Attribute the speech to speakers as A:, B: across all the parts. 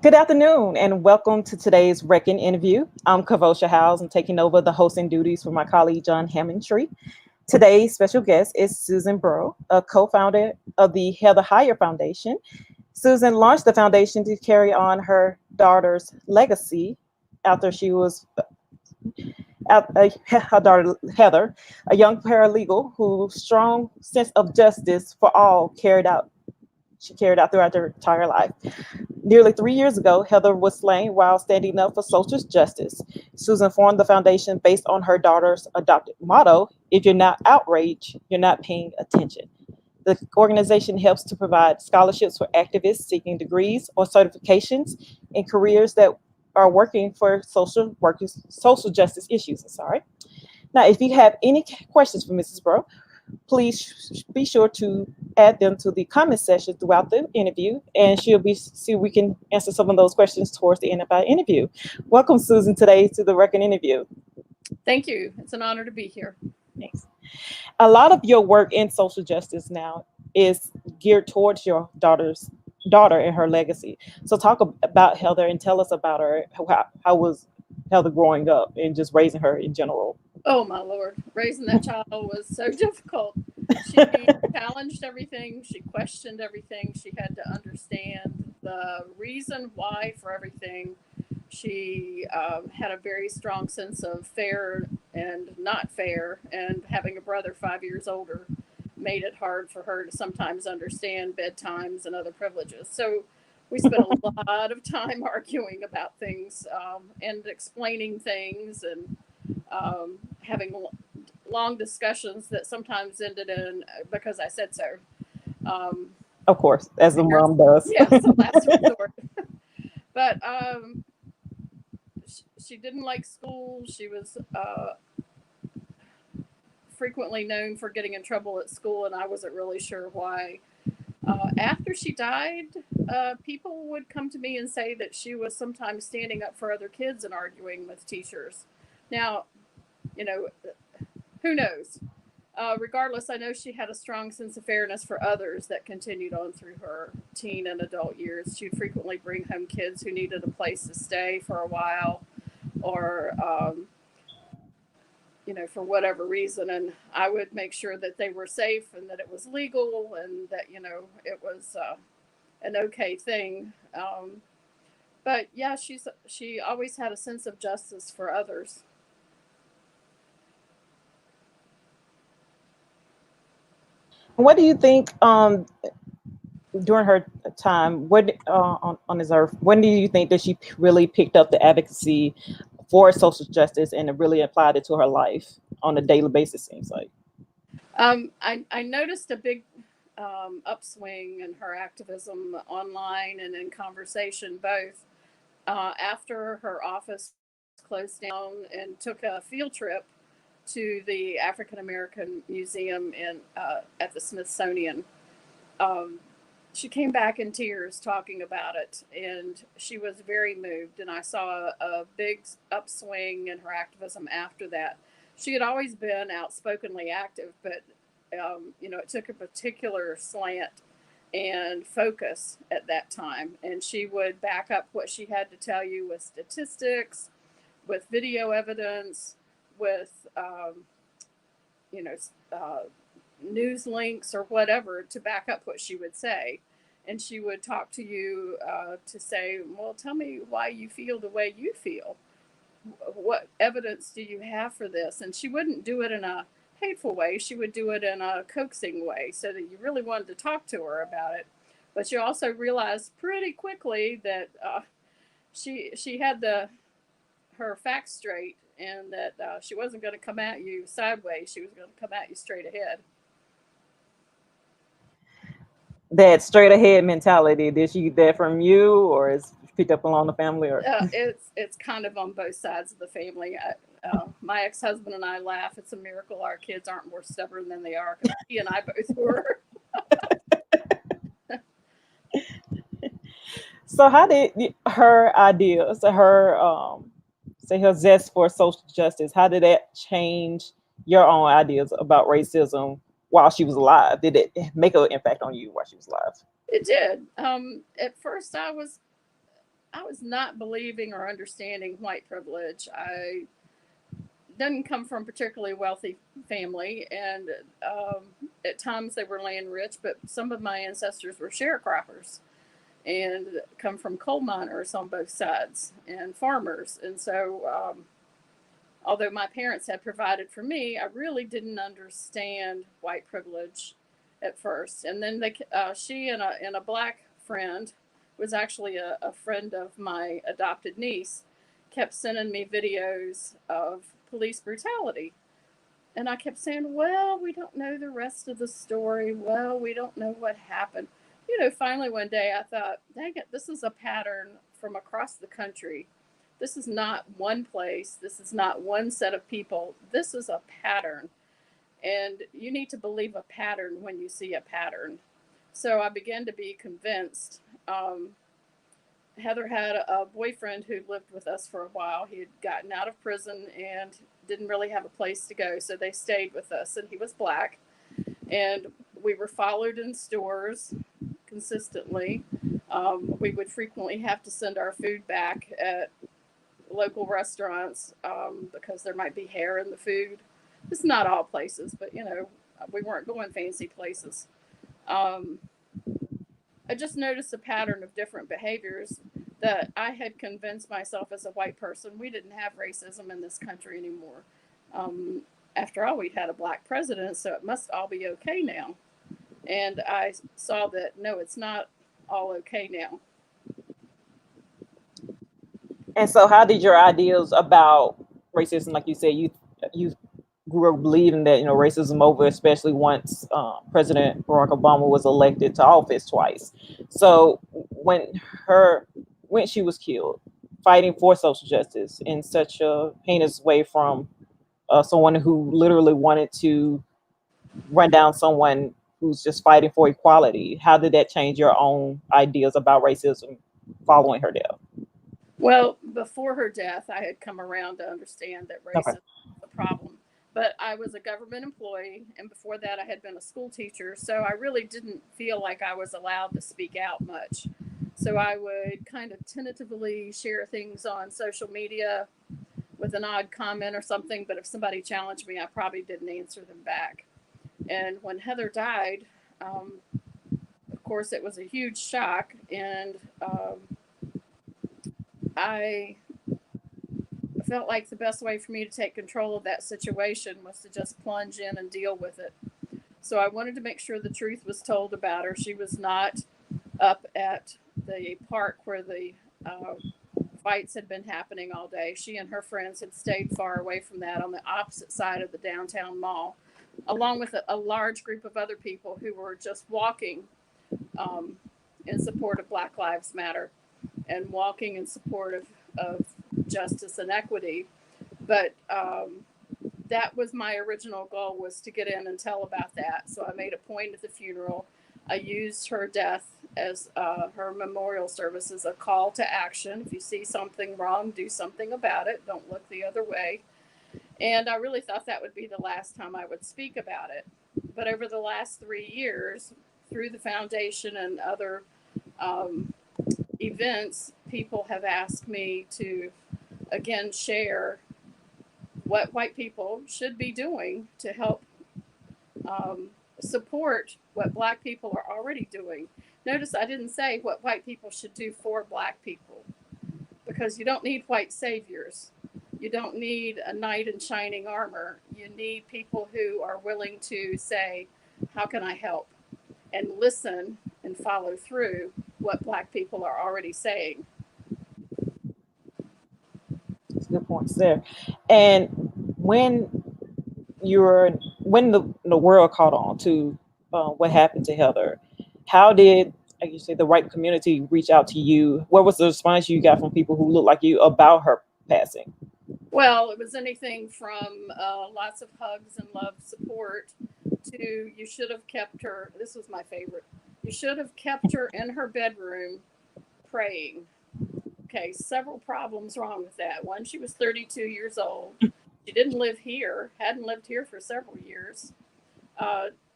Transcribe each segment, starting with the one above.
A: Good afternoon, and welcome to today's Reckon interview. I'm Kavosha Howes. I'm taking over the hosting duties for my colleague John Hammondtree. Today's special guest is Susan Burrow, a co-founder of the Heather Heyer Foundation. Susan launched the foundation to carry on her daughter's legacy after she was her daughter Heather, a young paralegal whose strong sense of justice for all she carried out throughout her entire life. Nearly 3 years ago, Heather was slain while standing up for social justice. Susan formed the foundation based on her daughter's adopted motto: if you're not outraged, you're not paying attention. The organization helps to provide scholarships for activists seeking degrees or certifications in careers that are working for social justice issues. Sorry. Now, if you have any questions for Mrs. Bro, please be sure to add them to the comment section throughout the interview, and she'll be see if we can answer some of those questions towards the end of our interview. Welcome, Susan, today to the Reckon interview.
B: Thank you. It's an honor to be here.
A: Thanks. A lot of your work in social justice now is geared towards your daughter and her legacy. So talk about Heather and tell us about her. How was Heather growing up and just raising her in general?
B: Oh, my Lord. Raising that child was so difficult. She challenged everything. She questioned everything. She had to understand the reason why for everything. She had a very strong sense of fair and not fair. And having a brother 5 years older made it hard for her to sometimes understand bedtimes and other privileges. So we spent a lot of time arguing about things and explaining things and having long discussions that sometimes ended in because I said so.
A: Of course, as the mom does.
B: Yeah, it's a last resort. But she didn't like school. She was frequently known for getting in trouble at school, and I wasn't really sure why. After she died, people would come to me and say that she was sometimes standing up for other kids and arguing with teachers. Now, who knows? Regardless, I know she had a strong sense of fairness for others that continued on through her teen and adult years. She'd frequently bring home kids who needed a place to stay for a while or, for whatever reason. And I would make sure that they were safe and that it was legal and that, it was an okay thing. But yeah, she always had a sense of justice for others.
A: What do you think during her time, on this earth, when do you think that she really picked up the advocacy for social justice and really applied it to her life on a daily basis, seems like?
B: I noticed a big upswing in her activism online and in conversation, both after her office closed down and took a field trip to the African American Museum at the Smithsonian. Um, she came back in tears talking about it, and she was very moved. And I saw a big upswing in her activism after that. She had always been outspokenly active, but it took a particular slant and focus at that time. And she would back up what she had to tell you with statistics, with video evidence, with news links or whatever to back up what she would say. And she would talk to you to say, well, tell me why you feel the way you feel. What evidence do you have for this? And she wouldn't do it in a hateful way. She would do it in a coaxing way so that you really wanted to talk to her about it. But you also realized pretty quickly that she had her facts straight, and that she wasn't going to come at you sideways. She was going to come at you straight ahead.
A: That straight ahead mentality, did she get that from you, or is picked up along the family? Or
B: it's kind of on both sides of the family. My ex-husband and I laugh. It's a miracle our kids aren't more stubborn than they are, because he and I both were.
A: So how did her ideas, her zest for social justice, how did that change your own ideas about racism while she was alive? Did it make an impact on you while she was alive?
B: It did. At first, I was I was not believing or understanding white privilege. I didn't come from a particularly wealthy family, and at times they were land rich, but some of my ancestors were sharecroppers and come from coal miners on both sides and farmers. And so, although my parents had provided for me, I really didn't understand white privilege at first. And then she and a black friend, was actually a friend of my adopted niece, kept sending me videos of police brutality. And I kept saying, well, we don't know the rest of the story. Well, we don't know what happened. Finally one day I thought, dang it, this is a pattern from across the country. This is not one place. This is not one set of people. This is a pattern. And you need to believe a pattern when you see a pattern. So I began to be convinced. Heather had a boyfriend who lived with us for a while. He had gotten out of prison and didn't really have a place to go. So they stayed with us, and he was black. And we were followed in stores consistently. We would frequently have to send our food back at local restaurants because there might be hair in the food. It's not all places, but we weren't going fancy places. I just noticed a pattern of different behaviors that I had convinced myself as a white person we didn't have racism in this country anymore. After all, we'd had a black president, so it must all be okay now. And I saw that no, it's not all okay now.
A: And so, how did your ideas about racism, like you said, you grew up believing that racism over, especially once President Barack Obama was elected to office twice. So when she was killed, fighting for social justice in such a heinous way from someone who literally wanted to run down someone who's just fighting for equality, how did that change your own ideas about racism following her death?
B: Well, before her death, I had come around to understand that
A: Okay.
B: racism was a problem. But I was a government employee, and before that, I had been a school teacher. So I really didn't feel like I was allowed to speak out much. So I would kind of tentatively share things on social media with an odd comment or something. But if somebody challenged me, I probably didn't answer them back. And when Heather died, of course, it was a huge shock. And I felt like the best way for me to take control of that situation was to just plunge in and deal with it. So I wanted to make sure the truth was told about her. She was not up at the park where the fights had been happening all day. She and her friends had stayed far away from that on the opposite side of the downtown mall, along with a large group of other people who were just walking in support of Black Lives Matter and walking in support of justice and equity. But that was my original goal, was to get in and tell about that. So I made a point at the funeral. I used her death as her memorial service as a call to action. If you see something wrong, do something about it. Don't look the other way. And I really thought that would be the last time I would speak about it. But over the last 3 years, through the foundation and other events, people have asked me to again share what white people should be doing to help support what Black people are already doing. Notice I didn't say what white people should do for Black people, because you don't need white saviors. You don't need a knight in shining armor. You need people who are willing to say, how can I help? And listen and follow through what Black people are already saying.
A: Good points there. And when the world caught on to what happened to Heather, how did, like you say, the white community reach out to you? What was the response you got from people who looked like you about her passing?
B: Well, it was anything from lots of hugs and love support to, you should have kept her. This was my favorite. You should have kept her in her bedroom praying. Okay, several problems wrong with that. One, she was 32 years old. She didn't live here, hadn't lived here for several years.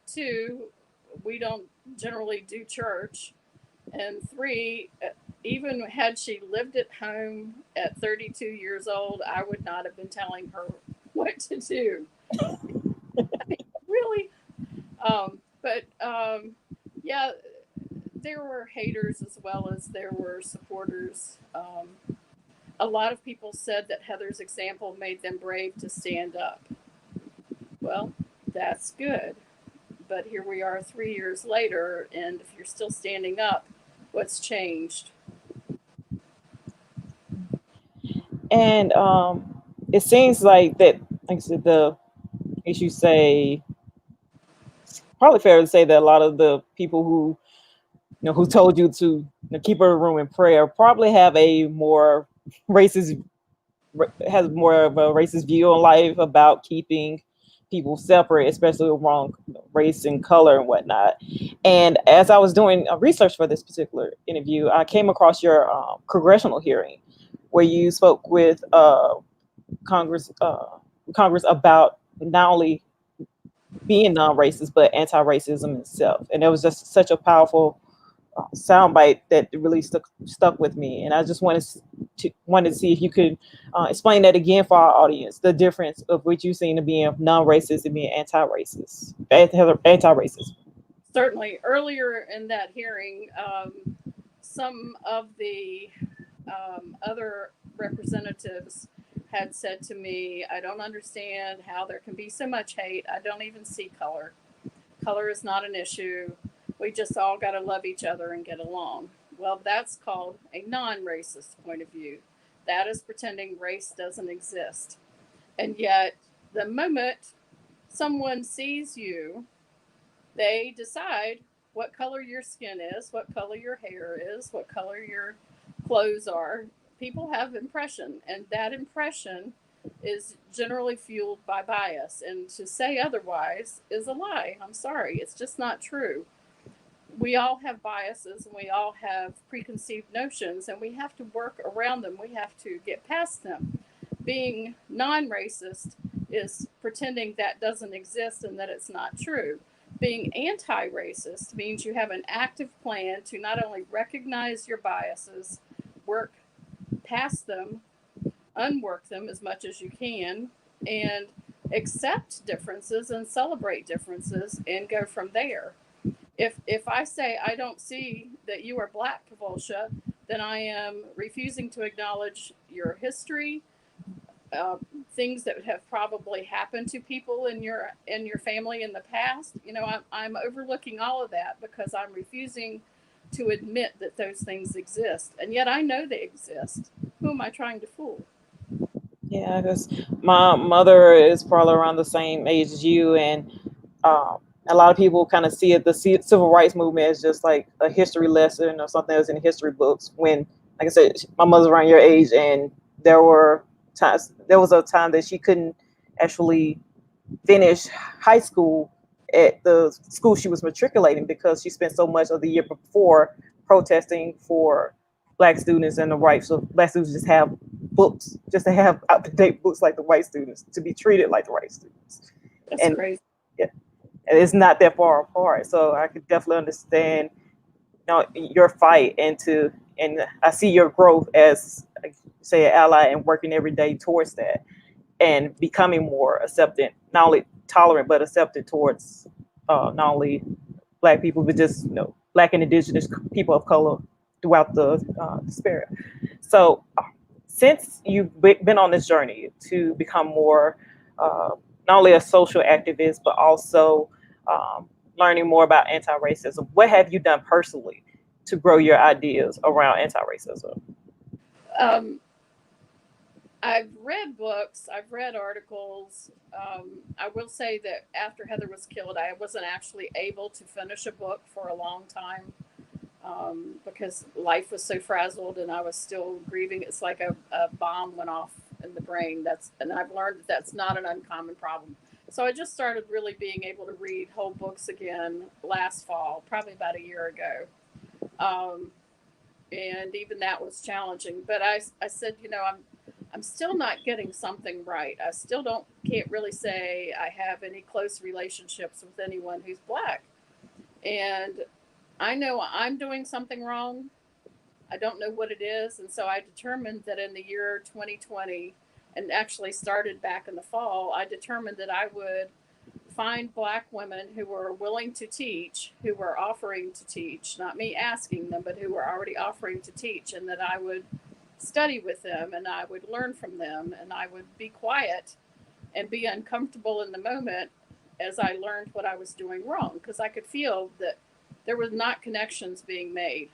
B: Two, we don't generally do church. And three, even had she lived at home at 32 years old, I would not have been telling her what to do. Really? But yeah, there were haters as well as there were supporters. A lot of people said that Heather's example made them brave to stand up. Well, that's good. But here we are 3 years later, and if you're still standing up, what's changed?
A: And it seems like that, like I said, as you say, it's probably fair to say that a lot of the people who, who told you to, keep a room in prayer probably have a more racist, has more of a racist view on life about keeping people separate, especially around race and color and whatnot. And as I was doing research for this particular interview, I came across your congressional hearing where you spoke with Congress Congress about not only being non-racist but anti-racism itself, and it was just such a powerful soundbite that really stuck with me. And I just wanted to see if you could explain that again for our audience, the difference of what you seen to being non-racist and being anti-racist.
B: Certainly, earlier in that hearing, some of the other representatives had said to me, I don't understand how there can be so much hate. I don't even see color. Color is not an issue. We just all got to love each other and get along. Well, that's called a non racist point of view. That is pretending race doesn't exist. And yet, the moment someone sees you, they decide what color your skin is, what color your hair is, what color your clothes are. People have impression, and that impression is generally fueled by bias. And to say otherwise is a lie. I'm sorry, it's just not true. We all have biases and we all have preconceived notions, and we have to work around them. We have to get past them. Being non racist is pretending that doesn't exist and that it's not true. Being anti racist means you have an active plan to not only recognize your biases, work past them, unwork them as much as you can, and accept differences and celebrate differences and go from there. If I say I don't see that you are black, Kavolsha, then I am refusing to acknowledge your history, uh, things that have probably happened to people in your family in the past. I'm overlooking all of that because I'm refusing to admit that those things exist, and yet I know they exist. Who am I trying to fool?
A: Yeah, because my mother is probably around the same age as you, and um, a lot of people kind of see it, the civil rights movement, as just like a history lesson or something that's in history books. When, like I said, my mother's around your age, and there was a time that she couldn't actually finish high school at the school she was matriculating because she spent so much of the year before protesting for black students and the rights of black students just have books, just to have up-to-date books like the white students, to be treated like the white students.
B: That's
A: And
B: crazy.
A: yeah, and it's not that far apart. So I could definitely understand, your fight, and I see your growth as, like, say, an ally and working every day towards that and becoming more acceptant, not only tolerant but accepted towards not only black people but just black and indigenous people of color throughout the spirit. So since you've been on this journey to become more uh, not only a social activist but also learning more about anti-racism, what have you done personally to grow your ideas around anti-racism?
B: Um, I've read books, I've read articles. I will say that after Heather was killed, I wasn't actually able to finish a book for a long time, because life was so frazzled and I was still grieving. It's like a bomb went off in the brain. And I've learned that that's not an uncommon problem. So I just started really being able to read whole books again last fall, probably about a year ago. Um, and even that was challenging. But I said, I'm still not getting something right. I still can't really say I have any close relationships with anyone who's black. And I know I'm doing something wrong, I don't know what it is. And so I determined that in the year 2020, and actually started back in the fall, I determined that I would find Black women who were willing to teach, who were offering to teach, not me asking them, but who were already offering to teach, and that I would study with them and I would learn from them and I would be quiet and be uncomfortable in the moment as I learned what I was doing wrong, because I could feel that there were not connections being made.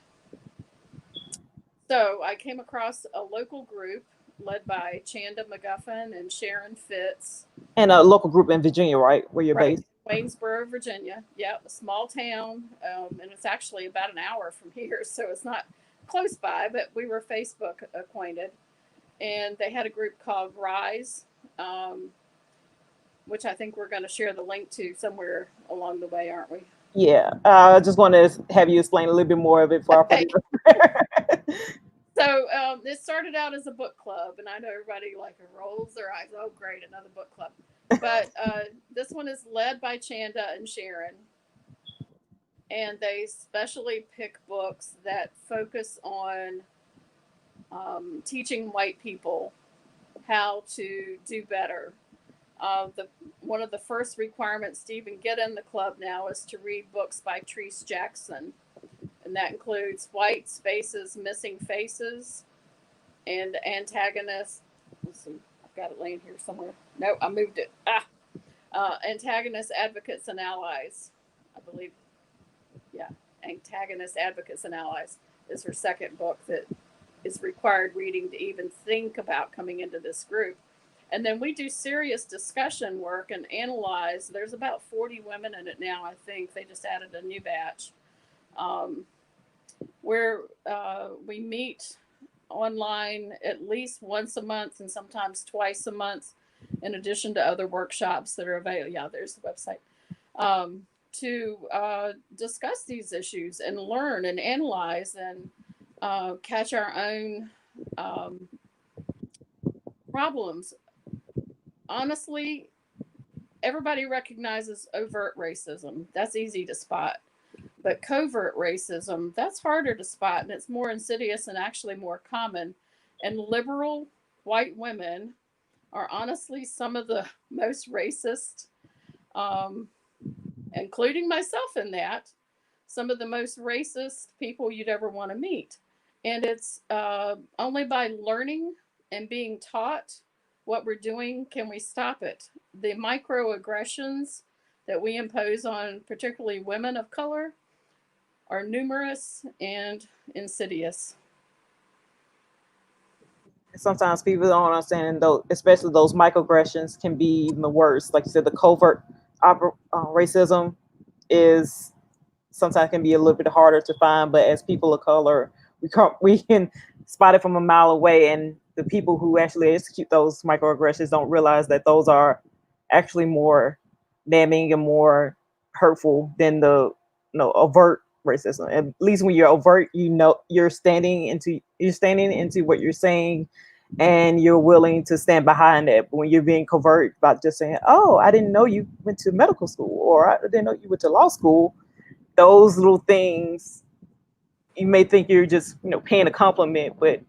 B: So I came across a local group led by Chanda McGuffin and Sharon Fitz.
A: And a local group in Virginia, right, where you're
B: Right,
A: based?
B: Waynesboro, Virginia. Yeah, a small town, and it's actually about an hour from here, so it's not close by. But we were Facebook acquainted, and they had a group called Rise, um, which I think we're going to share the link to somewhere along the way, aren't we?
A: Yeah, I just want to have you explain a little bit more of it for our
B: Okay.
A: people.
B: So it started out as a book club, and I know everybody like rolls their eyes. Oh, great, another book club. But this one is led by Chanda and Sharon, and they specially pick books that focus on teaching white people how to do better. One of the first requirements to even get in the club now is to read books by Treese Jackson, and that includes White Spaces, Missing Faces, and Antagonist. Let's see, I've got it laying here somewhere. No, I moved it. Antagonists, Advocates, and Allies. I believe, yeah, Antagonists, Advocates, and Allies is her second book that is required reading to even think about coming into this group. And then we do serious discussion work and analyze. There's about 40 women in it now, I think. They just added a new batch. Where we meet online at least once a month and sometimes twice a month, in addition to other workshops that are available. Yeah, there's the website. To discuss these issues and learn and analyze and catch our own problems. Honestly, everybody recognizes overt racism. That's easy to spot. But covert racism, that's harder to spot, and it's more insidious and actually more common. And liberal white women are honestly some of the most racist, um, including myself in that, some of the most racist people you'd ever want to meet. And it's only by learning and being taught what we're doing can we stop it. The microaggressions that we impose on particularly women of color are numerous and insidious.
A: Sometimes people don't understand, though, especially those microaggressions can be even worse. Like you said, the covert racism is sometimes can be a little bit harder to find, but as people of color, we can spot it from a mile away, and the people who actually execute those microaggressions don't realize that those are actually more damning and more hurtful than the overt racism. At least when you're overt, you're standing into what you're saying, and you're willing to stand behind it. But when you're being covert about just saying, "Oh, I didn't know you went to medical school," or "I didn't know you went to law school," those little things, you may think you're just paying a compliment, but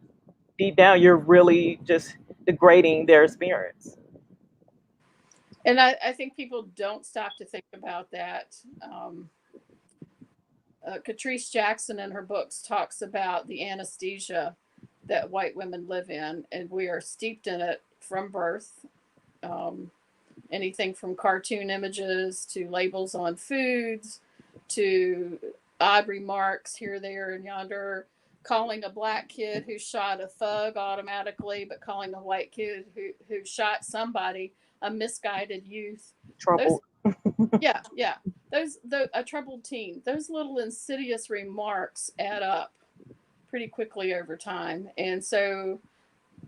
A: deep down you're really just degrading their experience.
B: And I think people don't stop to think about that. Catrice Jackson in her books talks about the anesthesia that white women live in, and we are steeped in it from birth. Um, Anything from cartoon images to labels on foods to odd remarks here, there, and yonder, calling a black kid who shot a thug automatically, but calling a white kid who shot somebody a misguided youth. Those,
A: Trouble.
B: yeah, a troubled teen. Those little insidious remarks add up pretty quickly over time, and so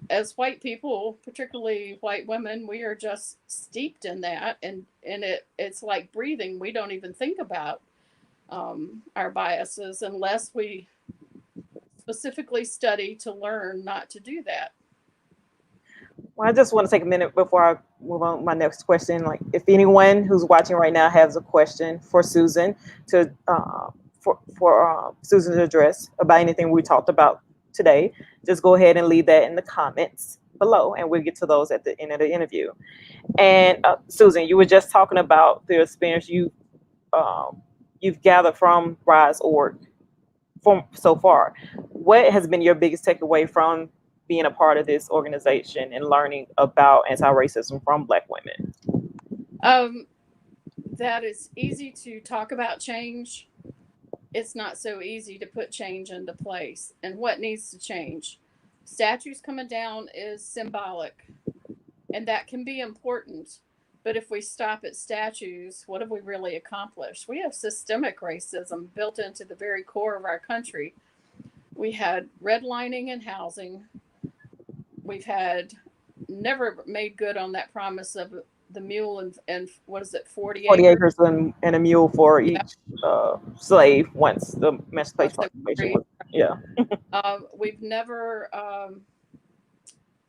B: as white people, particularly white women, we are just steeped in that, and it's like breathing. We don't even think about our biases unless we specifically study to learn not to do that.
A: Well, I just want to take a minute before I move on to my next question. Like, if anyone who's watching right now has a question for Susan, to for Susan's address about anything we talked about today, just go ahead and leave that in the comments below, and we'll get to those at the end of the interview. And Susan, you were just talking about the experience you've gathered from Rise.org from so far. What has been your biggest takeaway from being a part of this organization and learning about anti-racism from Black women?
B: That it's easy to talk about change. It's not so easy to put change into place. And what needs to change? Statues coming down is symbolic, and that can be important. But if we stop at statues, what have we really accomplished? We have systemic racism built into the very core of our country. We had redlining in housing. We've had never made good on that promise of the mule and what is it, 40
A: acres and a mule for each slave once the Emancipation Proclamation was. Yeah.
B: We've never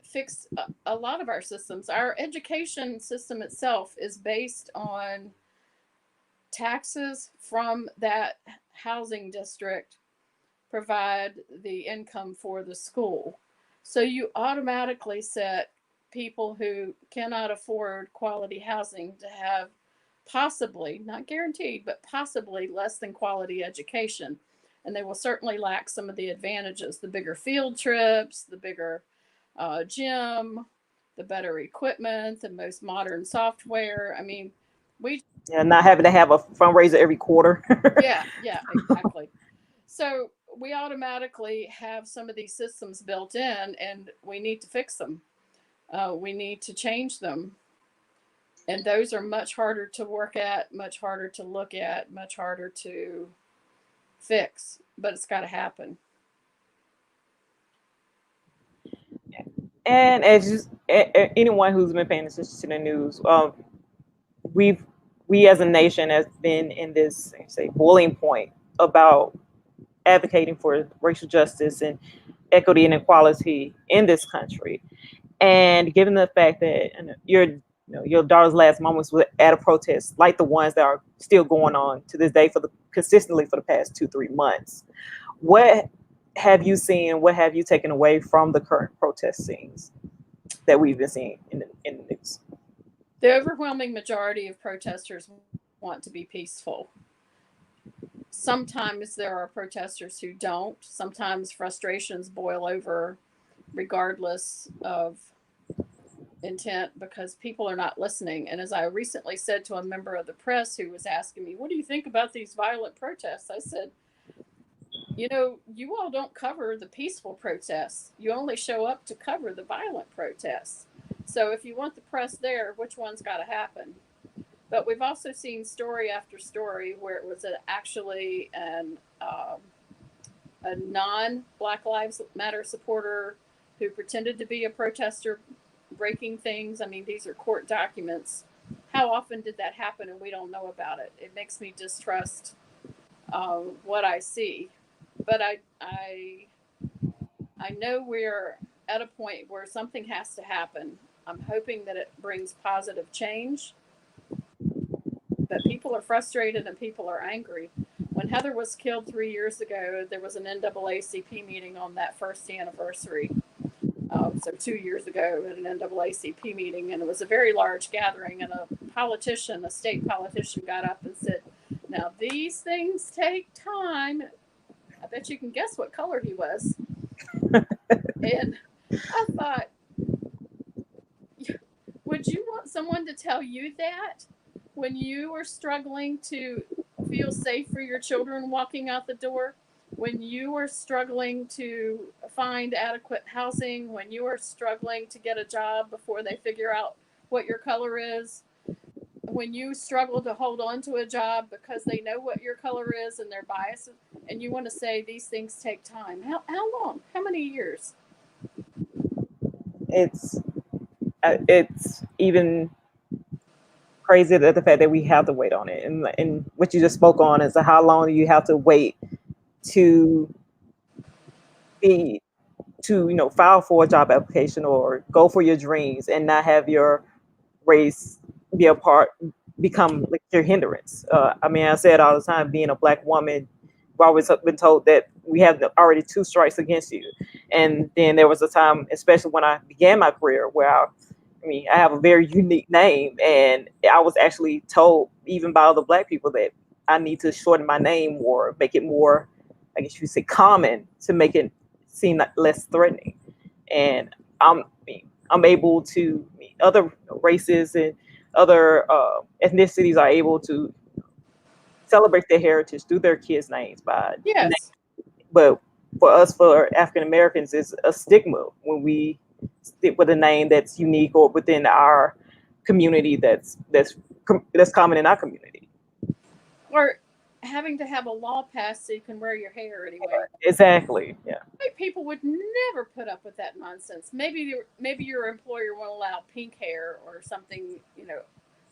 B: fixed a lot of our systems. Our education system itself is based on taxes from that housing district provide the income for the school. So you automatically set people who cannot afford quality housing to have possibly, not guaranteed, but possibly less than quality education. And they will certainly lack some of the advantages, the bigger field trips, the bigger gym, the better equipment, the most modern software. I mean,
A: not having to have a fundraiser every quarter.
B: yeah, exactly. So we automatically have some of these systems built in, and we need to fix them. We need to change them. And those are much harder to work at, much harder to look at, much harder to fix, but it's got to happen.
A: And as anyone who's been paying attention to the news, we as a nation has been in this, say, boiling point about advocating for racial justice and equity and equality in this country. And given the fact that your daughter's last moments were at a protest like the ones that are still going on to this day consistently for the past 2-3 months, what have you seen? What have you taken away from the current protest scenes that we've been seeing in the news?
B: The overwhelming majority of protesters want to be peaceful. Sometimes there are protesters who don't. Sometimes frustrations boil over regardless of intent because people are not listening. And as I recently said to a member of the press who was asking me, what do you think about these violent protests? I said, you all don't cover the peaceful protests. You only show up to cover the violent protests. So if you want the press there, which one's got to happen? But we've also seen story after story where it was actually a non-Black Lives Matter supporter who pretended to be a protester breaking things. I mean, these are court documents. How often did that happen and we don't know about it? It makes me distrust what I see. But I know we're at a point where something has to happen. I'm hoping that it brings positive change. But people are frustrated and people are angry. When Heather was killed 3 years ago, there was an NAACP meeting on that first anniversary. So 2 years ago at an NAACP meeting, and it was a very large gathering, and a state politician got up and said, now these things take time. I bet you can guess what color he was. And I thought, would you want someone to tell you that when you are struggling to feel safe for your children walking out the door, when you are struggling to find adequate housing, when you are struggling to get a job before they figure out what your color is, when you struggle to hold on to a job because they know what your color is and their biases, and you want to say these things take time. How long? How many years?
A: It's even crazy that the fact that we have to wait on it, and what you just spoke on is how long do you have to wait to file for a job application or go for your dreams and not have your race become like your hindrance. I mean, I say it all the time, being a Black woman always been told that we have already two strikes against you. And then there was a time, especially when I began my career, where I have a very unique name, and I was actually told, even by other Black people, that I need to shorten my name or make it more, I guess you could say, common, to make it seem less threatening. And I'm able to, other races and other ethnicities are able to celebrate their heritage through their kids' names by name.
B: Yes.
A: But for us, for African Americans, it's a stigma when we stick with a name that's unique or within our community that's common in our community.
B: Or having to have a law passed so you can wear your hair anywhere.
A: Exactly. Yeah.
B: White people would never put up with that nonsense. Maybe your employer won't allow pink hair or something,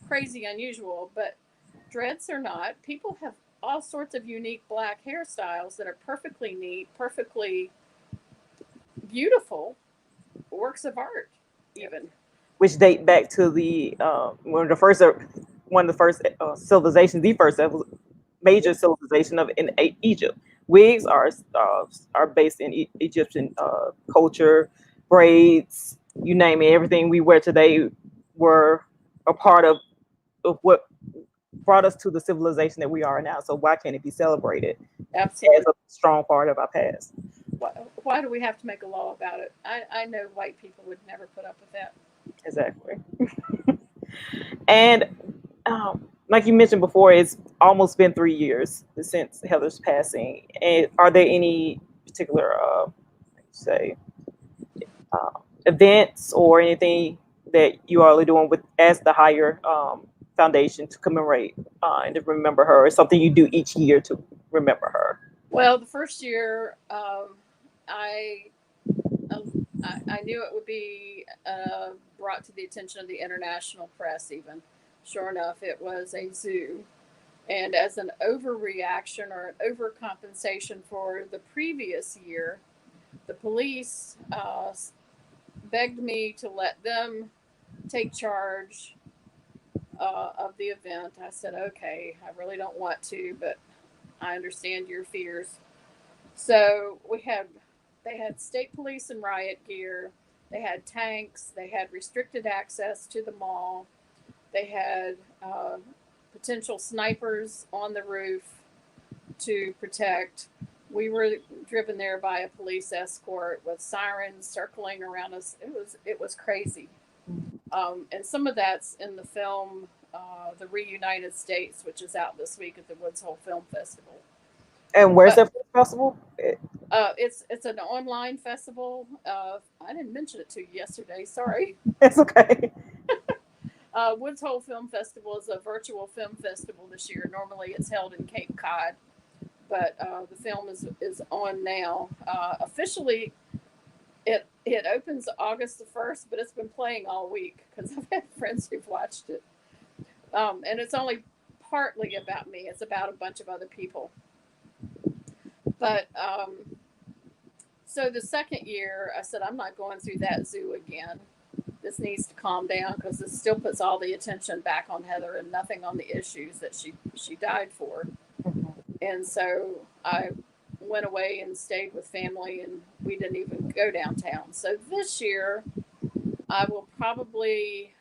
B: crazy unusual, but dreads or not, people have all sorts of unique Black hairstyles that are perfectly neat, perfectly beautiful works of art, even.
A: Which date back to the one of the first civilizations, the first major civilization of in Egypt. Wigs are based in Egyptian culture, braids, you name it. Everything we wear today were a part of what brought us to the civilization that we are now. So why can't it be celebrated
B: Absolutely.
A: as a strong part of our past?
B: Why do we have to make a law about it? I know white people would never put up with that.
A: Exactly. And like you mentioned before, it's almost been 3 years since Heather's passing. And are there any particular, say, events or anything that you all are doing with as the higher foundation to commemorate and to remember her, or something you do each year to remember her?
B: Well, the first year, I I knew it would be brought to the attention of the international press. Even sure enough, it was a zoo, and as an overreaction or an overcompensation for the previous year, the police begged me to let them take charge of the event. I said, okay, I really don't want to, but I understand your fears. So they had state police in riot gear. They had tanks. They had restricted access to the mall. They had potential snipers on the roof to protect. We were driven there by a police escort with sirens circling around us. It was crazy. And some of that's in the film, The Reunited States, which is out this week at the Woods Hole Film Festival.
A: And where's that festival?
B: It's an online festival. I didn't mention it to you yesterday. Sorry.
A: It's okay.
B: Woods Hole Film Festival is a virtual film festival this year. Normally, it's held in Cape Cod, but the film is on now. Officially, it opens August the 1st, but it's been playing all week because I've had friends who've watched it. And it's only partly about me. It's about a bunch of other people. But so the second year, I said, I'm not going through that zoo again. This needs to calm down because this still puts all the attention back on Heather and nothing on the issues that she died for. And so I went away and stayed with family, and we didn't even go downtown. So this year, I will probably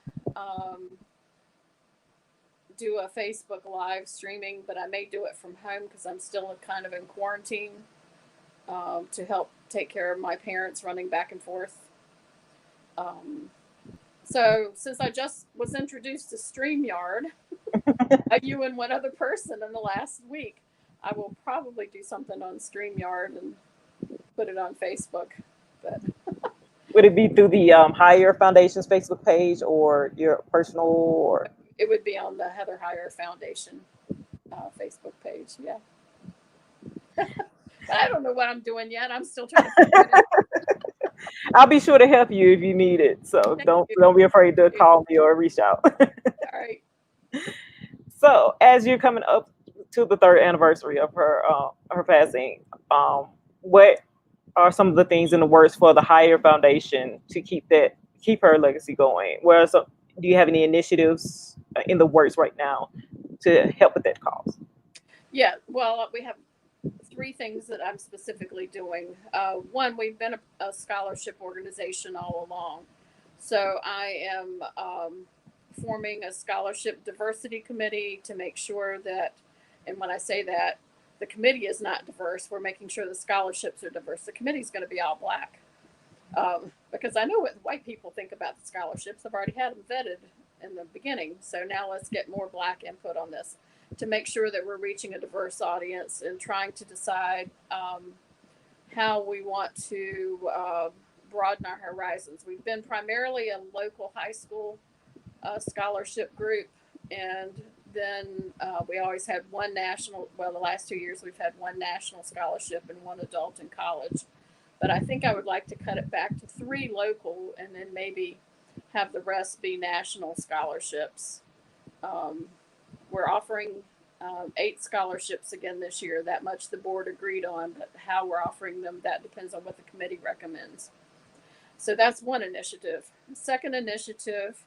B: do a Facebook live streaming, but I may do it from home because I'm still kind of in quarantine to help take care of my parents running back and forth. So since I just was introduced to StreamYard, you and one other person in the last week, I will probably do something on StreamYard and put it on Facebook. But
A: would it be through the Higher Foundation's Facebook page or your personal? Or
B: it would be on the Heather Higher Foundation Facebook page. Yeah. I don't know what I'm doing yet. I'm still trying to figure it out.
A: I'll be sure to help you if you need it. So don't be afraid to call me or reach out.
B: All right.
A: So as you're coming up to the 3rd anniversary of her passing, what are some of the things in the works for the Higher Foundation to keep her legacy going? Do you have any initiatives in the works right now to help with that cause?
B: Yeah. Well, we have three things that I'm specifically doing. One, we've been a scholarship organization all along. So I am forming a scholarship diversity committee to make sure that, and when I say that, the committee is not diverse. We're making sure the scholarships are diverse. The committee is going to be all black. Because I know what white people think about the scholarships. I've already had them vetted in the beginning. So now let's get more black input on this to make sure that we're reaching a diverse audience and trying to decide how we want to broaden our horizons. We've been primarily a local high school scholarship group, and then we always had one national, well, the last 2 years we've had one national scholarship and one adult in college. But I think I would like to cut it back to 3 local and then maybe have the rest be national scholarships. We're offering 8 scholarships again this year. That much the board agreed on, but how we're offering them, that depends on what the committee recommends. So that's one initiative. The second initiative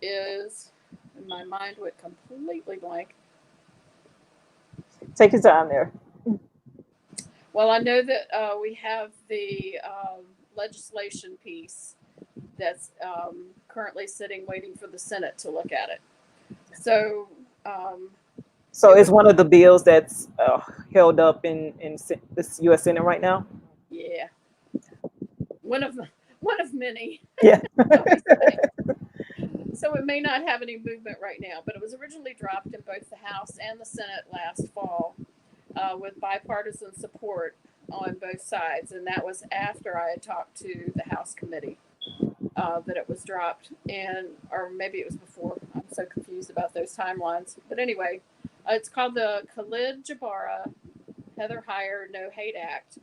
B: is, and my mind went completely blank.
A: Take your time there.
B: Well, I know that we have the legislation piece that's currently sitting waiting for the Senate to look at it. So,
A: so it's one of the bills that's held up in this U.S. Senate right now.
B: Yeah, one of many.
A: Yeah.
B: So it may not have any movement right now, but it was originally dropped in both the House and the Senate last fall with bipartisan support on both sides. And that was after I had talked to the House committee that it was dropped. And, or maybe it was before. I'm so confused about those timelines. But anyway, it's called the Khalid Jabara Heather Heyer No Hate Act.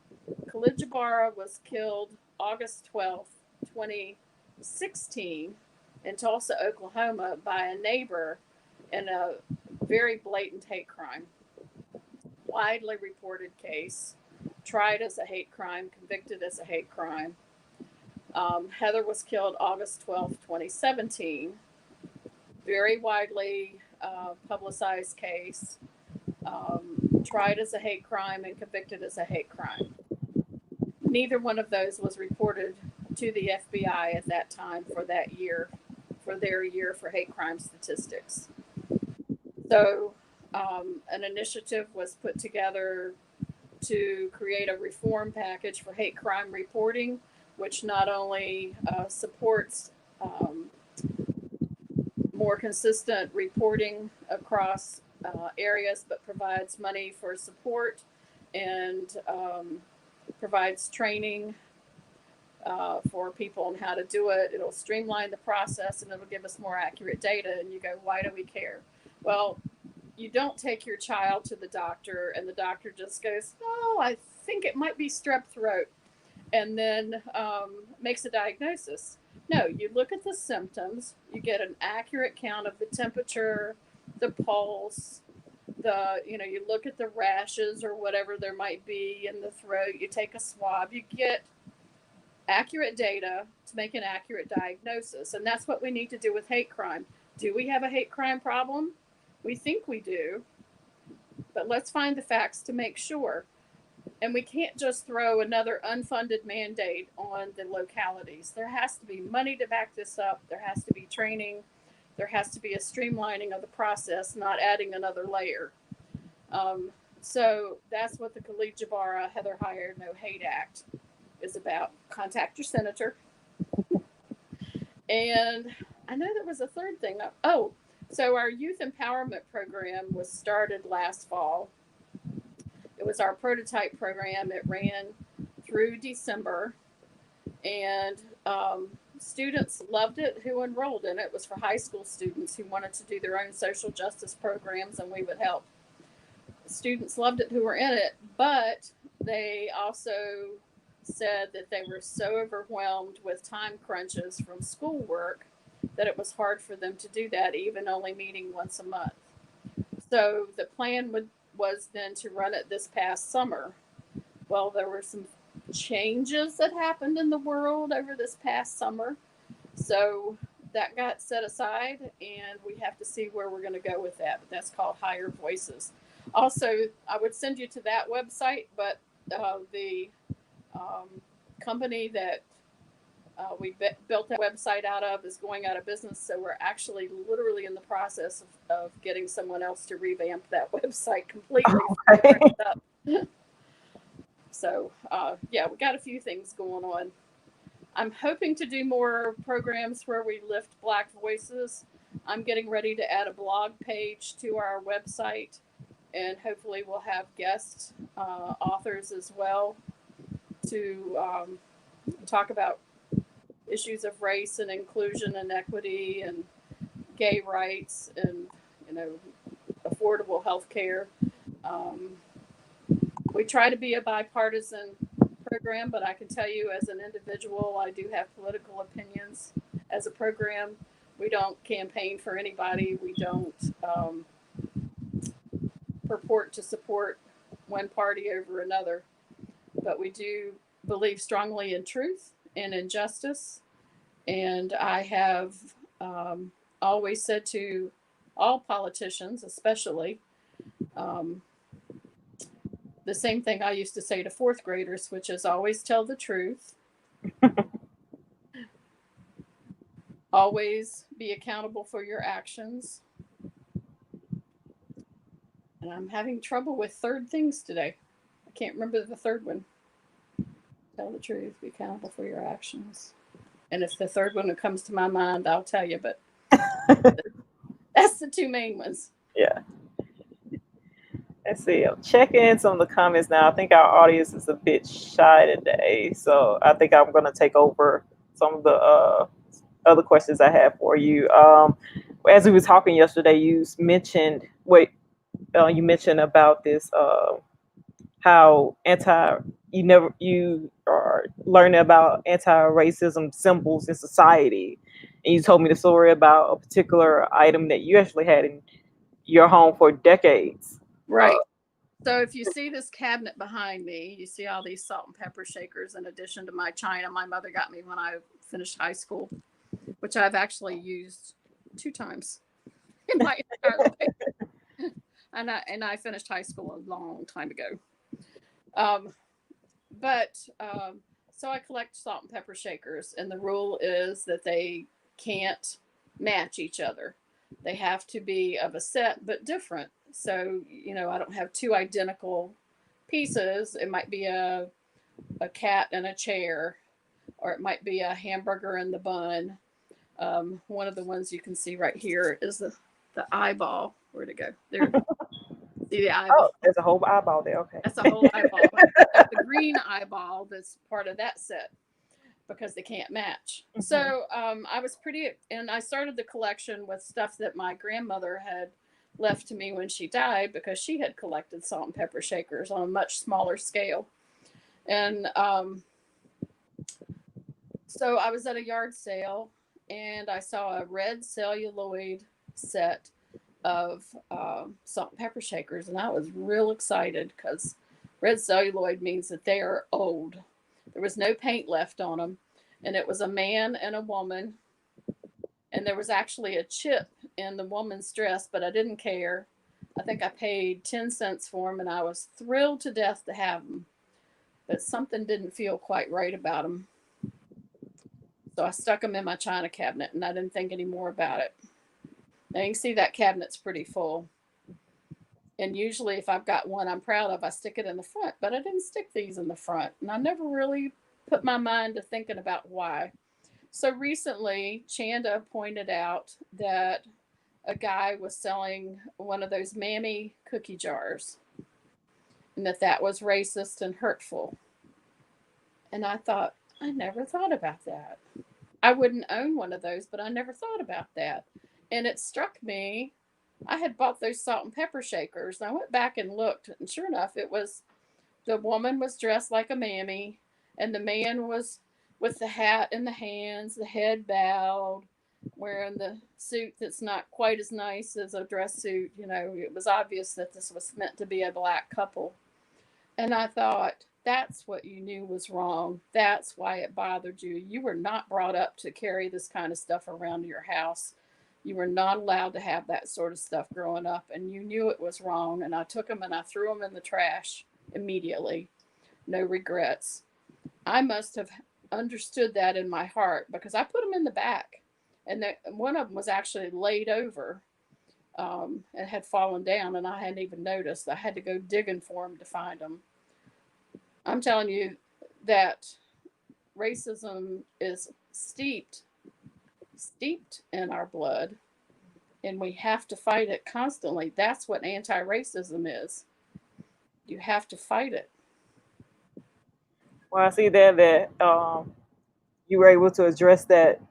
B: Khalid Jabara was killed August 12th, 2016 in Tulsa, Oklahoma by a neighbor in a very blatant hate crime. Widely reported case, tried as a hate crime, convicted as a hate crime. Heather was killed August 12th, 2017. Very widely publicized case, tried as a hate crime and convicted as a hate crime. Neither one of those was reported to the FBI at that time for that year, for their year for hate crime statistics. So an initiative was put together to create a reform package for hate crime reporting, which not only supports more consistent reporting across areas, but provides money for support and provides training for people on how to do it. It'll streamline the process and it'll give us more accurate data. And you go, why do we care? Well, you don't take your child to the doctor and the doctor just goes, oh, I think it might be strep throat, and then makes a diagnosis. No, you look at the symptoms, you get an accurate count of the temperature, the pulse, you look at the rashes or whatever there might be in the throat, you take a swab, you get accurate data to make an accurate diagnosis. And that's what we need to do with hate crime. Do we have a hate crime problem? We think we do, but let's find the facts to make sure. And we can't just throw another unfunded mandate on the localities. There has to be money to back this up. There has to be training. There has to be a streamlining of the process, not adding another layer. So that's what the Khalid Jabara Heather Heyer No Hate Act is about. Contact your senator. And I know there was a third thing. Oh, so our youth empowerment program was started last fall. It was our prototype program. It ran through December, and students loved it who enrolled in it. It was for high school students who wanted to do their own social justice programs, and we would help. Students loved it who were in it, but they also said that they were so overwhelmed with time crunches from schoolwork that it was hard for them to do that, even only meeting once a month. So the plan was then to run it this past summer. Well, there were some changes that happened in the world over this past summer. So that got set aside, and we have to see where we're going to go with that. But that's called Higher Voices. Also, I would send you to that website, but the um, company that built that website out of is going out of business. So we're actually literally in the process of getting someone else to revamp that website completely.
A: Okay.
B: Up. So yeah, we got a few things going on. I'm hoping to do more programs where we lift Black voices. I'm getting ready to add a blog page to our website, and hopefully we'll have guest authors as well to talk about issues of race and inclusion and equity and gay rights and, you know, affordable health care. Um, we try to be a bipartisan program, but I can tell you as an individual, I do have political opinions. As a program, we don't campaign for anybody. We don't purport to support one party over another, but we do believe strongly in truth and in justice. And I have always said to all politicians, especially, um, the same thing I used to say to fourth graders, which is always tell the truth, always be accountable for your actions. And I'm having trouble with third things today. I can't remember the third one. Tell the truth, be accountable for your actions. And if the third one comes to my mind, I'll tell you, but that's the two main ones.
A: Yeah. Let's see. I'm checking some of the comments now. I think our audience is a bit shy today, so I think I'm going to take over some of the other questions I have for you. As we were talking yesterday, you mentioned you mentioned about this how you are learning about anti-racism symbols in society, and you told me the story about a particular item that you actually had in your home for decades.
B: Right. So if you see this cabinet behind me, you see all these salt and pepper shakers in addition to my china my mother got me when I finished high school, which I've actually used 2 times in my entire life. And I finished high school a long time ago. But so I collect salt and pepper shakers, and the rule is that they can't match each other. They have to be of a set but different. So, you know, I don't have 2 identical pieces. It might be a cat and a chair, or it might be a hamburger and the bun. One of the ones you can see right here is the eyeball. Where'd it go? There. See the eyeball?
A: Oh, there's a whole eyeball there. Okay.
B: That's a whole eyeball. That's the green eyeball that's part of that set because they can't match. Mm-hmm. So I was and I started the collection with stuff that my grandmother had left to me when she died because she had collected salt and pepper shakers on a much smaller scale. And so I was at a yard sale and I saw a red celluloid set of salt and pepper shakers, and I was real excited because red celluloid means that they are old. There was no paint left on them, and it was a man and a woman, and there was actually a chip in the woman's dress, but I didn't care. I think I paid 10 cents for them, and I was thrilled to death to have them, but something didn't feel quite right about them. So I stuck them in my china cabinet, and I didn't think any more about it. Now you can see that cabinet's pretty full. And usually if I've got one I'm proud of, I stick it in the front, but I didn't stick these in the front. And I never really put my mind to thinking about why. So recently, Chanda pointed out that a guy was selling one of those Mammy cookie jars and that was racist and hurtful. And I thought, I never thought about that. I wouldn't own one of those, but I never thought about that. And it struck me, I had bought those salt and pepper shakers. And I went back and looked, and sure enough, the woman was dressed like a mammy, and the man was with the hat in the hands, the head bowed, wearing the suit that's not quite as nice as a dress suit. You know, it was obvious that this was meant to be a black couple. And I thought, that's what you knew was wrong. That's why it bothered you. You were not brought up to carry this kind of stuff around your house. You were not allowed to have that sort of stuff growing up, and you knew it was wrong. And I took them and I threw them in the trash immediately. No regrets. I must have understood that in my heart because I put them in the back, and one of them was actually laid over and had fallen down, and I hadn't even noticed. I had to go digging for them to find them. I'm telling you that racism is steeped in our blood, and we have to fight it constantly. That's what anti-racism is. You have to fight it.
A: Well, I see there that you were able to address that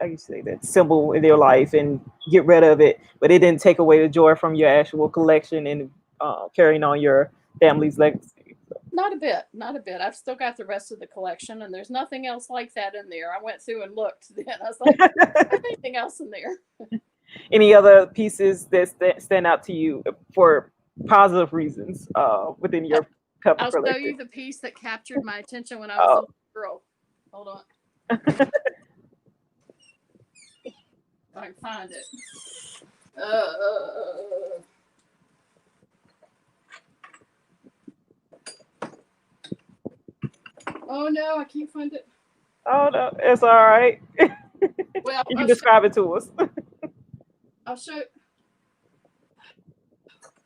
A: I used to say that symbol in your life and get rid of it, but it didn't take away the joy from your actual collection and carrying on your family's legacy.
B: Not a bit, not a bit. I've still got the rest of the collection, and there's nothing else like that in there. I went through and looked. Then I was like, "There's anything else in there?"
A: Any other pieces that stand out to you for positive reasons within your pepper
B: I'll show
A: collection?
B: you the piece that captured my attention when I was a
A: Oh.
B: little girl. Hold on. If I can find it. Oh no, I can't find it.
A: Oh no, it's all right.
B: Well,
A: You can describe it to us.
B: I'll show.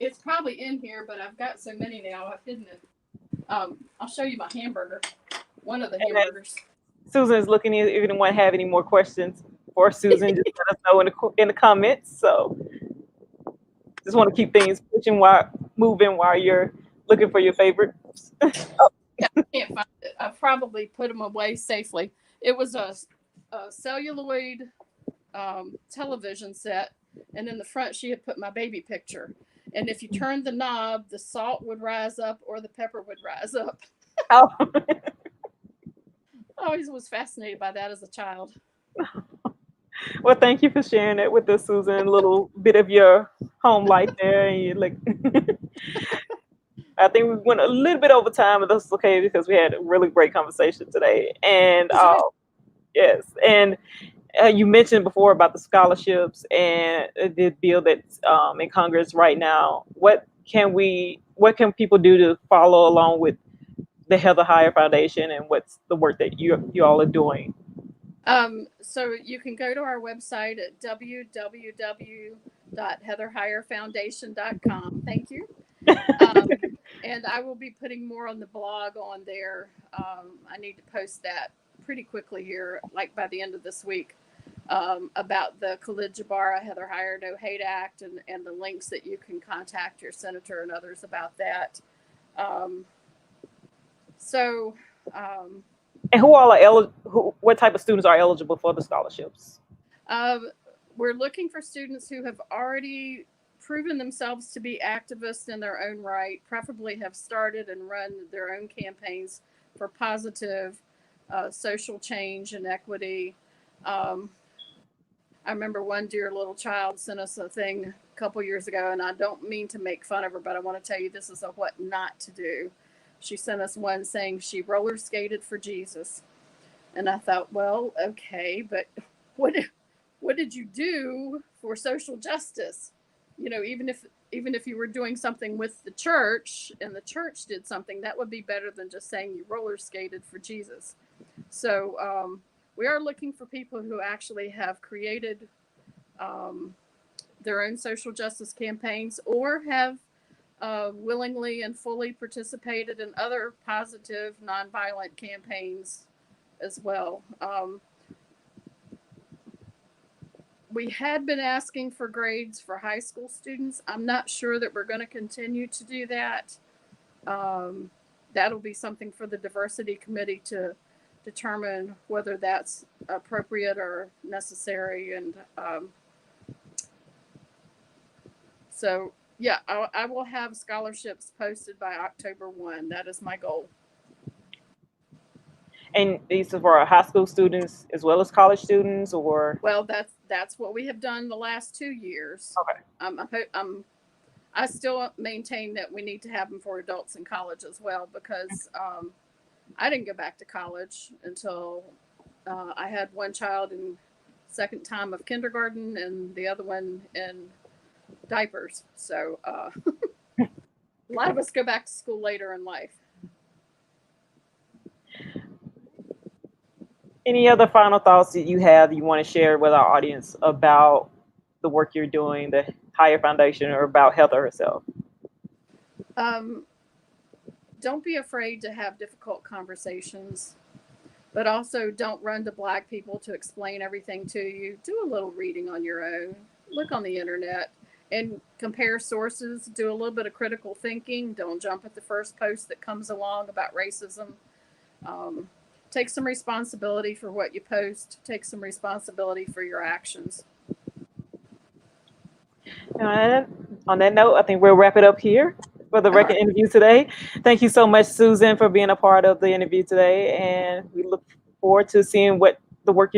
B: It's probably in here, but I've got so many now. I've hidden it. I'll show you my hamburger. One of the hamburgers.
A: Susan is looking if anyone have any more questions for Susan. Just let us know in the comments. So just want to keep things moving while you're looking for your favorites.
B: Yeah, I can't find it. I probably put them away safely. It was a celluloid television set, and in the front she had put my baby picture. And if you turned the knob, the salt would rise up or the pepper would rise up.
A: Oh.
B: I always was fascinated by that as a child.
A: Well, thank you for sharing it with us, Susan. A little bit of your home life there, and you like. I think we went a little bit over time, but that's okay because we had a really great conversation today. And yes, and you mentioned before about the scholarships and the bill that's in Congress right now. What can people do to follow along with the Heather Heyer Foundation and what's the work that you all are doing?
B: So you can go to our website at www.heatherheyerfoundation.com. Thank you. And I will be putting more on the blog on there. I need to post that pretty quickly here, like by the end of this week, about the Khalid Jabara Heather Heyer No Hate Act and the links that you can contact your senator and others about that.
A: And what type of students are eligible for the scholarships?
B: We're looking for students who have already proven themselves to be activists in their own right, preferably have started and run their own campaigns for positive social change and equity. I remember one dear little child sent us a thing a couple years ago, and I don't mean to make fun of her, but I want to tell you this is a what not to do. She sent us one saying she roller skated for Jesus. And I thought, well, okay, but what did you do for social justice? Even if you were doing something with the church and the church did something, that would be better than just saying you roller skated for Jesus. So we are looking for people who actually have created their own social justice campaigns or have willingly and fully participated in other positive nonviolent campaigns as well. We had been asking for grades for high school students. I'm not sure that we're going to continue to do that. That'll be something for the diversity committee to determine whether that's appropriate or necessary. And so, yeah, I will have scholarships posted by October 1. That is my goal.
A: And these are for high school students as well as college students, or?
B: Well, that's what we have done the last 2 years.
A: Okay.
B: I still maintain that we need to have them for adults in college as well, because I didn't go back to college until I had one child in second time of kindergarten, and the other one in diapers. So a lot of us go back to school later in life.
A: Any other final thoughts that you have that you want to share with our audience about the work you're doing, the Higher Foundation, or about Heather herself?
B: Don't be afraid to have difficult conversations, but also don't run to Black people to explain everything to you. Do a little reading on your own. Look on the internet and compare sources. Do a little bit of critical thinking. Don't jump at the first post that comes along about racism. Take some responsibility for what you post. Take some responsibility for your actions.
A: On that note, I think we'll wrap it up here for the record interview today. Thank you so much, Susan, for being a part of the interview today, and we look forward to seeing what the work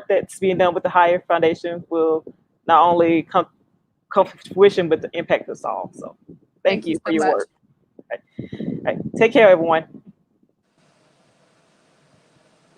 A: that's being done with the Higher Foundation will not only come to fruition, but impact us all. So, thank you for
B: so
A: your
B: much.
A: work. All right. Take care, everyone.